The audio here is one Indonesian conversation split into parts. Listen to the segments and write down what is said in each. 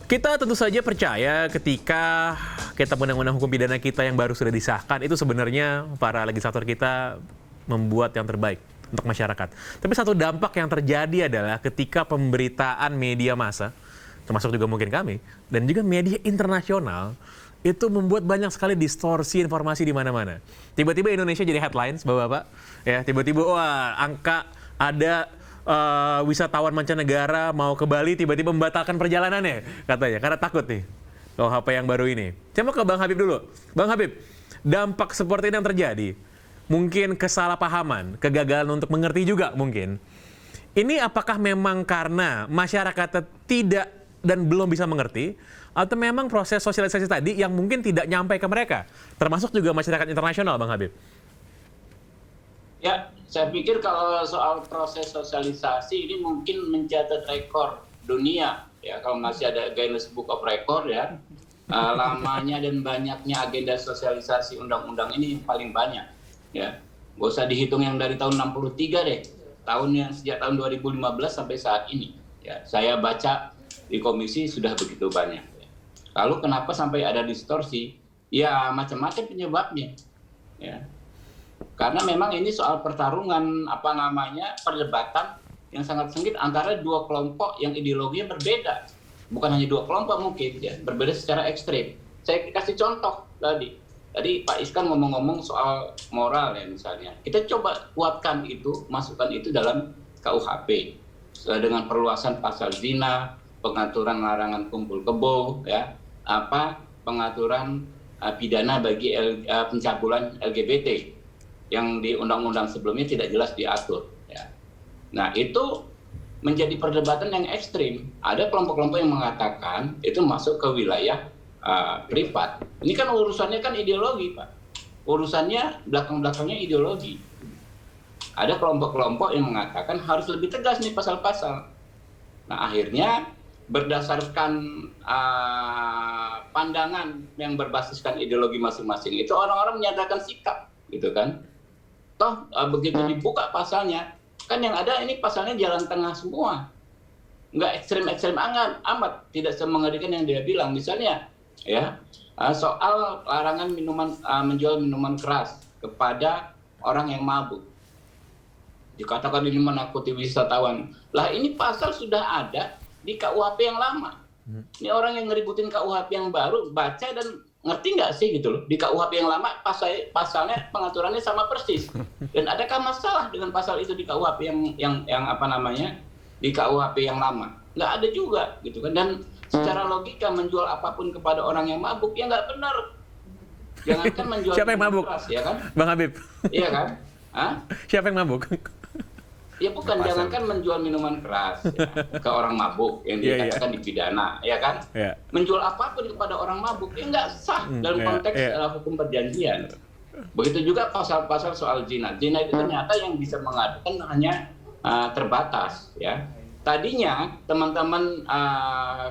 Kita tentu saja percaya ketika Kitab Undang-Undang Hukum Pidana kita yang baru sudah disahkan, itu sebenarnya para legislator kita membuat yang terbaik untuk masyarakat. Tapi satu dampak yang terjadi adalah ketika pemberitaan media massa, termasuk juga mungkin kami, dan juga media internasional, itu membuat banyak sekali distorsi informasi di mana-mana. Tiba-tiba Indonesia jadi headlines, Bapak-bapak. Ya, tiba-tiba wah, angka ada wisatawan mancanegara mau ke Bali tiba-tiba membatalkan perjalanannya katanya karena takut nih KUHP yang baru ini. Saya mau ke Bang Habib dulu. Bang Habib, dampak seperti ini yang terjadi, mungkin kesalahpahaman, kegagalan untuk mengerti juga mungkin. Ini apakah memang karena masyarakat tidak dan belum bisa mengerti, atau memang proses sosialisasi tadi yang mungkin tidak nyampe ke mereka, termasuk juga masyarakat internasional, Bang Habib? Ya, saya pikir kalau soal proses sosialisasi ini mungkin mencatat rekor dunia ya, kalau masih ada Guinness Book of Record ya, lamanya dan banyaknya agenda sosialisasi undang-undang ini paling banyak ya. Nggak usah dihitung yang dari tahun 63 deh, tahunnya sejak tahun 2015 sampai saat ini ya. Saya baca di komisi sudah begitu banyak ya. Lalu kenapa sampai ada distorsi? Ya macam-macam penyebabnya ya. Karena memang ini soal pertarungan perdebatan yang sangat sengit antara dua kelompok yang ideologinya berbeda. Bukan hanya dua kelompok mungkin ya, berbeda secara ekstrim. Saya kasih contoh tadi. Tadi Pak Iskan ngomong-ngomong soal moral ya misalnya. Kita coba kuatkan itu, masukkan itu dalam KUHP dengan perluasan pasal zina, pengaturan larangan kumpul kebo ya, pengaturan pidana bagi pencabulan LGBT yang di undang-undang sebelumnya tidak jelas diatur. Ya. Nah itu menjadi perdebatan yang ekstrim. Ada kelompok-kelompok yang mengatakan itu masuk ke wilayah privat. Ini kan urusannya kan ideologi, Pak. Urusannya belakang-belakangnya ideologi. Ada kelompok-kelompok yang mengatakan harus lebih tegas nih pasal-pasal. Nah akhirnya berdasarkan pandangan yang berbasiskan ideologi masing-masing itu orang-orang menyatakan sikap, gitu kan? Toh begitu dibuka pasalnya, kan yang ada ini pasalnya jalan tengah semua. Nggak ekstrim-ekstrim amat, tidak semengerikan yang dia bilang. Misalnya, ya soal larangan menjual minuman keras kepada orang yang mabuk. Dikatakan ini menakuti wisatawan. Lah ini pasal sudah ada di KUHP yang lama. Ini orang yang ngeributin KUHP yang baru, baca dan ngerti nggak sih gitu loh, di KUHP yang lama pasalnya pengaturannya sama persis, dan adakah masalah dengan pasal itu di KUHP yang di KUHP yang lama? Nggak ada juga gitu kan. Dan secara logika menjual apapun kepada orang yang mabuk ya nggak benar. Jangankan menjual siapa yang mabuk keras, ya kan Bang Habib? Iya kan? Siapa yang mabuk? Ya bukan, jangankan menjual minuman keras ya, ke orang mabuk yang dikatakan dipidana, ya kan? Menjual apapun kepada orang mabuk, ya nggak sah dalam konteks hukum perjanjian. Begitu juga pasal-pasal soal zina. Zina itu ternyata yang bisa mengadukan hanya terbatas, ya. Tadinya teman-teman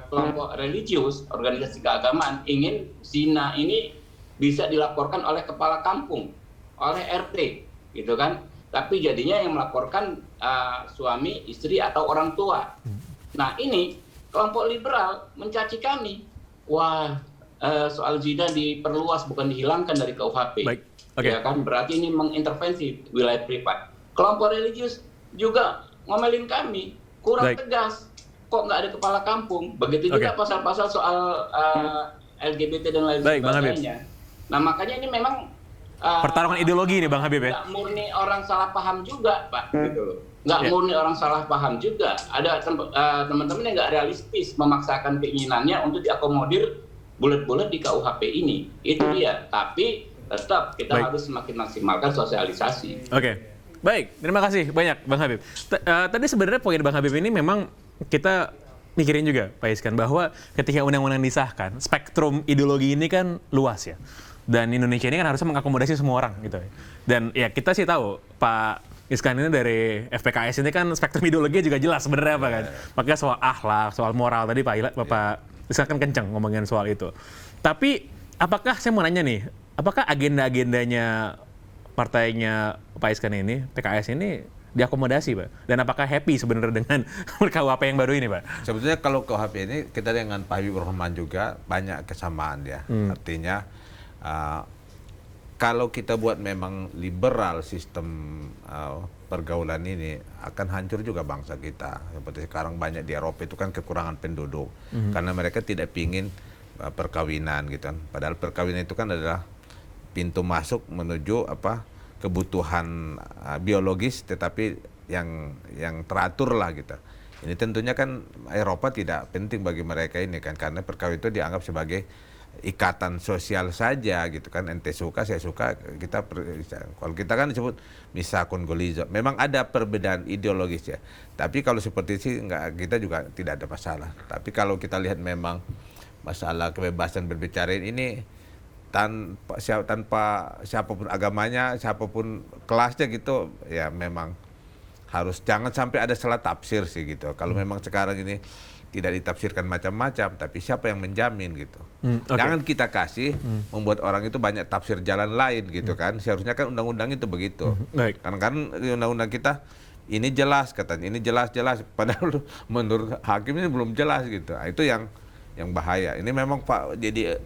kelompok religius, organisasi keagamaan ingin zina ini bisa dilaporkan oleh kepala kampung, oleh RT, gitu kan? Tapi jadinya yang melaporkan suami, istri, atau orang tua. Nah ini kelompok liberal mencaci kami. Wah, soal zina diperluas bukan dihilangkan dari KUHP. Ya kan, berarti ini mengintervensi wilayah privat. Kelompok religius juga ngomelin kami, kurang tegas. Kok nggak ada kepala kampung? Begitu juga pasal-pasal soal LGBT dan lain sebagainya. Nah makanya ini memang pertarungan ideologi ini Bang Habib ya? Nggak murni orang salah paham juga Pak, gitu loh. Nggak murni orang salah paham juga. Ada teman-teman yang nggak realistis memaksakan keinginannya untuk diakomodir bulat-bulat di KUHP ini. Itu dia. Tapi tetap kita harus semakin maksimalkan sosialisasi. Baik. Terima kasih banyak Bang Habib. Tadi sebenarnya poin Bang Habib ini memang kita mikirin juga Pak Iskan, bahwa ketika undang-undang disahkan, spektrum ideologi ini kan luas ya. Dan Indonesia ini kan harusnya mengakomodasi semua orang gitu. Dan ya kita sih tahu Pak Iskan ini dari FPKS ini kan spektrum ideologi juga jelas sebenarnya apa kan. Makanya soal akhlak, soal moral tadi Pak Iskan kan kenceng ngomongin soal itu. Tapi apakah saya mau nanya nih, apakah agenda-agendanya partainya Pak Iskan ini, PKS ini diakomodasi, Pak? Dan apakah happy sebenarnya dengan KUHP yang baru ini, Pak? Sebetulnya kalau KUHP ini kita dengan Pak Habibur Rahman juga banyak kesamaan ya. Artinya kalau kita buat memang liberal sistem pergaulan ini akan hancur juga bangsa kita. Seperti sekarang banyak di Eropa itu kan kekurangan penduduk karena mereka tidak ingin perkawinan gitu kan. Padahal perkawinan itu kan adalah pintu masuk menuju kebutuhan biologis tetapi yang teratur lah gitu. Ini tentunya kan Eropa tidak penting bagi mereka ini kan karena perkawinan itu dianggap sebagai ikatan sosial saja gitu kan, ente suka saya suka, kalau kita kan disebut misakun golizo. Memang ada perbedaan ideologis ya, tapi kalau seperti sih kita juga tidak ada masalah. Tapi kalau kita lihat memang masalah kebebasan berbicara ini tanpa siapapun agamanya, siapapun kelasnya gitu, ya memang harus jangan sampai ada salah tafsir sih gitu. Kalau memang sekarang ini tidak ditafsirkan macam-macam, tapi siapa yang menjamin gitu. Jangan kita kasih membuat orang itu banyak tafsir jalan lain gitu kan. Seharusnya kan undang-undang itu begitu. Karena kan di undang-undang kita ini jelas katanya, ini jelas padahal menurut hakim ini belum jelas gitu. Nah, itu yang bahaya. Ini memang Pak, jadi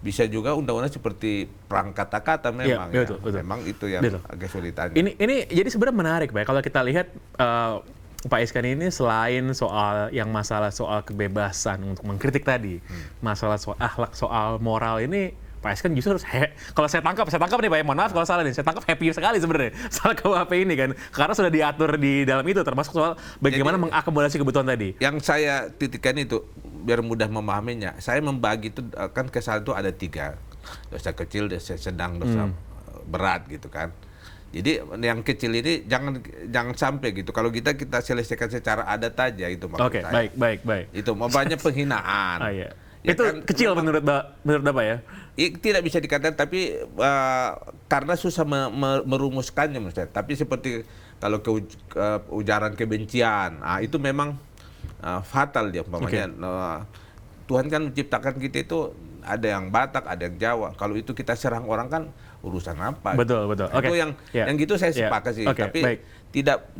bisa juga undang-undang seperti perang kata-kata memang ya. Betul. Memang itu yang agak sulitannya. Ini jadi sebenarnya menarik Pak, kalau kita lihat Pak Iskan ini selain masalah soal kebebasan untuk mengkritik tadi, masalah soal akhlak, soal moral ini, Pak Iskan justru kalau saya tangkap nih Pak, mohon maaf kalau salah nih, saya tangkap happy sekali sebenarnya soal KUHP ini kan, karena sudah diatur di dalam itu, termasuk soal bagaimana mengakomodasi kebutuhan tadi. Yang saya titikkan itu, biar mudah memahaminya, saya membagi itu kan kesalahan itu ada 3, dosa kecil, dosa sedang, dosa berat gitu kan. Jadi yang kecil ini jangan sampai gitu. Kalau kita selesaikan secara adat aja itu maksud saya. Oke, baik. Itu mau banyak penghinaan. Iya. Ya itu kan, kecil menurut Bapak ya? Tidak bisa dikatakan, tapi karena susah merumuskannya menurut saya. Tapi seperti kalau ujaran kebencian, itu memang fatal dia umpamanya. Tuhan kan menciptakan kita itu ada yang Batak, ada yang Jawa. Kalau itu kita serang orang kan urusan apa? Betul. Itu yang gitu saya sepakat sih. Tapi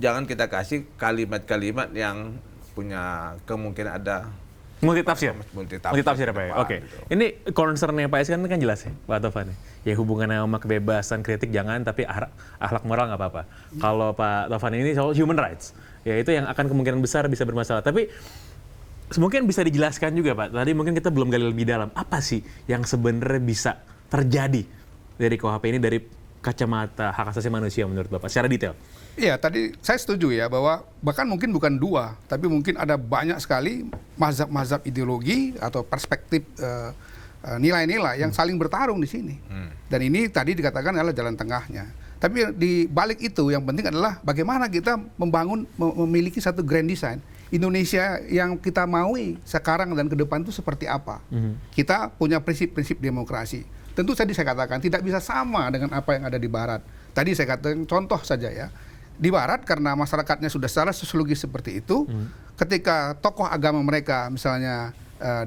jangan kita kasih kalimat-kalimat yang punya kemungkinan ada multitafsir Pak ya. Oke. Gitu. Ini concern-nya Pak Iskan kan jelas ya, Pak Taufan. Ya hubungannya sama kebebasan kritik jangan, tapi akhlak moral nggak apa-apa. Kalau Pak Taufan ini soal human rights, ya itu yang akan kemungkinan besar bisa bermasalah. Tapi mungkin bisa dijelaskan juga Pak. Tadi mungkin kita belum gali lebih dalam. Apa sih yang sebenarnya bisa terjadi dari KUHP ini dari kacamata hak asasi manusia menurut Bapak secara detail? Iya, tadi saya setuju ya bahwa bahkan mungkin bukan 2, tapi mungkin ada banyak sekali mazhab-mazhab ideologi atau perspektif nilai-nilai yang saling bertarung di sini. Dan ini tadi dikatakan adalah jalan tengahnya. Tapi di balik itu yang penting adalah bagaimana kita memiliki satu grand design Indonesia yang kita maui sekarang dan ke depan itu seperti apa. Kita punya prinsip-prinsip demokrasi. Tentu tadi saya katakan tidak bisa sama dengan apa yang ada di Barat. Tadi saya katakan contoh saja ya. Di Barat karena masyarakatnya sudah secara sosiologis seperti itu, ketika tokoh agama mereka misalnya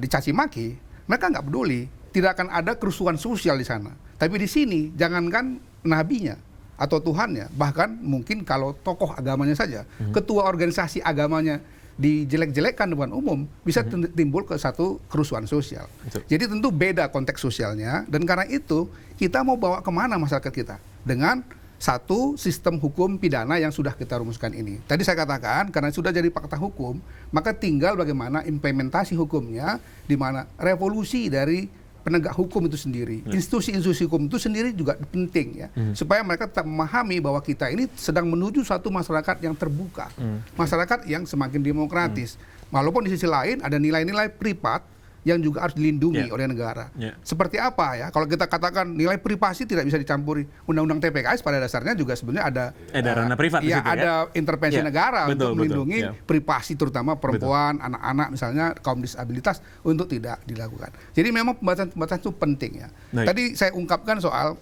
dicaci maki, mereka nggak peduli, tidak akan ada kerusuhan sosial di sana. Tapi di sini jangankan nabinya atau Tuhannya, bahkan mungkin kalau tokoh agamanya saja, ketua organisasi agamanya dijelek-jelekkan depan umum, bisa timbul ke satu kerusuhan sosial. Jadi tentu beda konteks sosialnya, dan karena itu kita mau bawa kemana masyarakat kita dengan satu sistem hukum pidana yang sudah kita rumuskan ini. Tadi saya katakan karena sudah jadi fakta hukum, maka tinggal bagaimana implementasi hukumnya, di mana revolusi dari penegak hukum itu sendiri, institusi-institusi hukum itu sendiri juga penting ya, supaya mereka tetap memahami bahwa kita ini sedang menuju satu masyarakat yang terbuka, masyarakat yang semakin demokratis. Walaupun di sisi lain ada nilai-nilai privat yang juga harus dilindungi oleh negara. Seperti apa ya? Kalau kita katakan nilai privasi tidak bisa dicampuri. Undang-undang TPKS pada dasarnya juga sebenarnya ada ranah privat di situ, ada intervensi negara untuk melindungi privasi terutama perempuan, anak-anak misalnya kaum disabilitas untuk tidak dilakukan. Jadi memang pembatasan itu penting ya. Tadi saya ungkapkan soal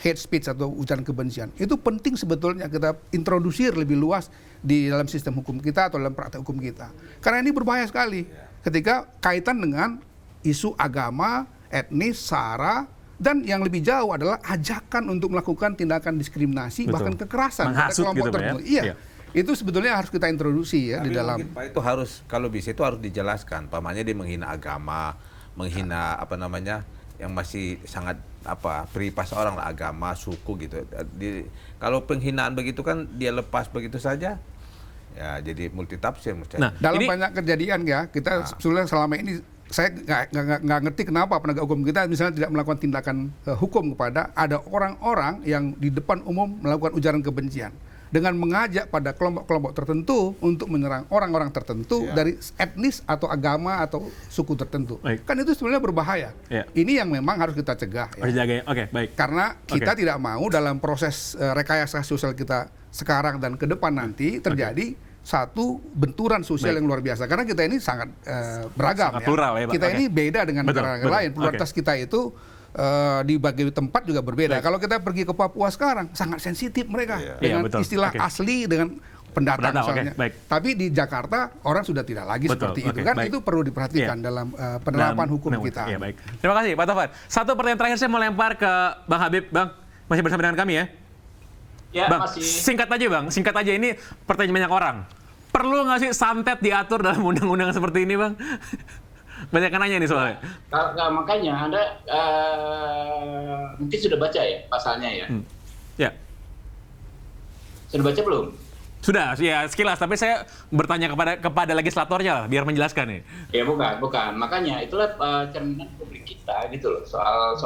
hate speech atau ujaran kebencian. Itu penting sebetulnya kita introdusir lebih luas di dalam sistem hukum kita atau dalam praktek hukum kita. Karena ini berbahaya sekali ketika kaitan dengan isu agama, etnis, sara, Dan yang lebih jauh adalah ajakan untuk melakukan tindakan diskriminasi, Betul. bahkan kekerasan pada Menghasut kelompok gitu, Pak, ya? tertentu. Iya. Iya. Itu sebetulnya harus kita introduksi ya Tapi di dalam. mungkin, Pak, itu harus, kalau bisa itu harus dijelaskan. Pamannya dia menghina agama, menghina apa namanya, yang masih sangat pripas orang lah, agama, suku gitu. Kalau penghinaan begitu kan dia lepas begitu saja, ya jadi multitafsir mesti. Nah, Dalam ini- banyak kejadian ya, kita sebetulnya selama ini saya nggak ngerti kenapa penegak hukum kita misalnya tidak melakukan tindakan hukum kepada ada orang-orang yang di depan umum melakukan ujaran kebencian dengan mengajak pada kelompok-kelompok tertentu untuk menyerang orang-orang tertentu dari etnis atau agama atau suku tertentu. Baik. Kan itu sebenarnya berbahaya. Ya. Ini yang memang harus kita cegah. Ya. Harus jaga ya. Oke, baik. Karena kita Oke. tidak mau dalam proses rekayasa sosial kita sekarang dan ke depan nanti terjadi satu benturan sosial Baik. yang luar biasa. Karena kita ini sangat beragam. Sangat plural ya, Pak. Kita Oke. ini beda dengan Betul, negara betul. lain. Pluralitas kita itu di berbagai tempat juga berbeda. Baik. Kalau kita pergi ke Papua sekarang sangat sensitif mereka Iya. dengan Iya, betul. istilah Oke. asli dengan pendatang Pendatang, oke, misalnya. baik. Tapi di Jakarta orang sudah tidak lagi Betul, seperti itu oke, kan. baik. Itu perlu diperhatikan Iya. dalam penerapan Dan- hukum nah, kita. Iya, baik. Terima kasih Pak Taufan. Satu pertanyaan terakhir saya mau lempar ke Bang Habib. Bang, masih bersama dengan kami ya? Ya, Bang, masih. singkat aja Bang. Singkat aja, ini pertanyaan banyak orang. Perlu nggak sih santet diatur dalam undang-undang seperti ini Bang? Banyak yang nanya nih soalnya. Makanya Anda mungkin sudah baca ya pasalnya ya. Ya, Sudah baca belum? sudah ya sekilas. Tapi saya bertanya kepada legislatornya lah, biar menjelaskan nih. Ya bukan. Makanya itulah cerminan publik kita gitu loh. Soal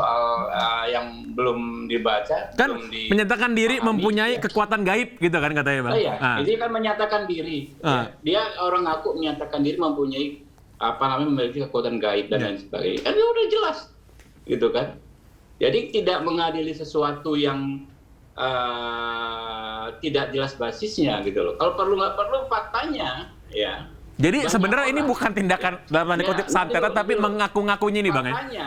yang belum dibaca, Kan belum menyatakan diri dipahami, mempunyai ya. kekuatan gaib gitu kan katanya Bang. Oh iya, Ah. ini kan menyatakan diri. Ah. Ya. Dia orang ngaku menyatakan diri mempunyai memiliki kekuatan gaib dan lain sebagainya. Kan udah jelas, gitu kan. Jadi tidak mengadili sesuatu yang tidak jelas basisnya gitu loh. Kalau perlu nggak perlu faktanya, ya. Jadi Banyak sebenarnya ini orang. bukan tindakan dalam tanda Ya, kutip santet, nanti tapi dulu. mengaku-ngakunya nih Bang ya. Faktanya,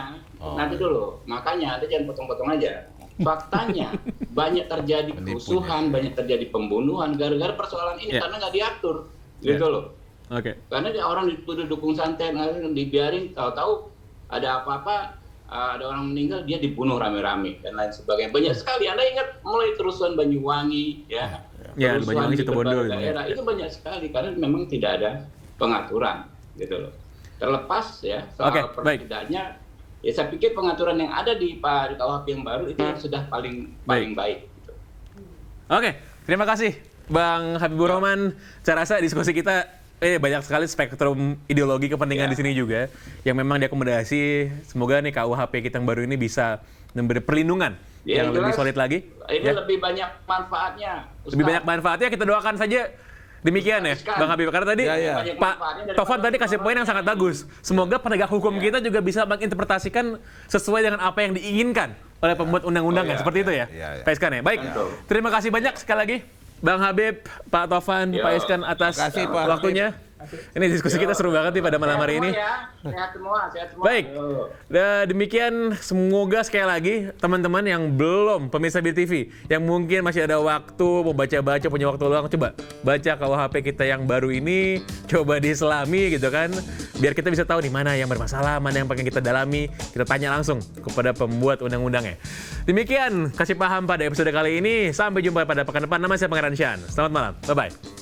nanti dulu. Makanya Anda jangan potong-potong aja. Faktanya banyak terjadi kerusuhan, banyak terjadi pembunuhan gara-gara persoalan ini Ya. karena nggak diatur, gitu Ya. loh. Oke. Karena dia orang dituduh dukung santet, dibiarin, tahu-tahu ada apa-apa, ada orang meninggal, dia dibunuh rame-rame dan lain sebagainya. Banyak sekali. Anda ingat mulai kerusuhan Banyuwangi, ya, Ya, kerusuhan Banyuwangi, di Situbondo berbagai gitu. daerah itu banyak sekali karena memang tidak ada pengaturan, gitu loh. Terlepas ya soal Oke, baik. perbedaannya, ya saya pikir pengaturan yang ada di KUHP yang baru itu yang sudah paling baik. Gitu. Oke, terima kasih Bang Habibur Rahman. Saya rasa diskusi kita banyak sekali spektrum ideologi kepentingan Ya. di sini juga yang memang diakomodasi. Semoga nih KUHP kita yang baru ini bisa memberi perlindungan Ya, yang lebih jelas. solid lagi. Ini Ya. lebih banyak manfaatnya. Lebih banyak manfaatnya, kita doakan saja demikian ya Sekali. Bang Habib. Karena tadi Ya, ya. Pak Taufan tadi kasih poin yang sangat bagus. Semoga penegak hukum kita juga bisa menginterpretasikan sesuai dengan apa yang diinginkan oleh pembuat undang-undang Oh, kan. ya, Seperti itu ya, ya, ya. Pak Iskan ya. Baik, Betul. terima kasih banyak sekali lagi Bang Habib, Pak Taufan, Yo. Pak Iskan atas Terima kasih, Pak waktunya. Ini diskusi kita seru banget nih pada malam hari ini. Sehat semua. Baik, demikian semoga sekali lagi teman-teman yang belum pemirsa BTV yang mungkin masih ada waktu mau baca-baca, punya waktu luang, coba baca KUHP kita yang baru ini, coba diselami gitu kan, biar kita bisa tahu di mana yang bermasalah, mana yang pengen kita dalami, kita tanya langsung kepada pembuat undang-undangnya. Demikian kasih paham pada episode kali ini, sampai jumpa pada pekan depan. Nama saya Pangeran Shan. Selamat malam, bye-bye.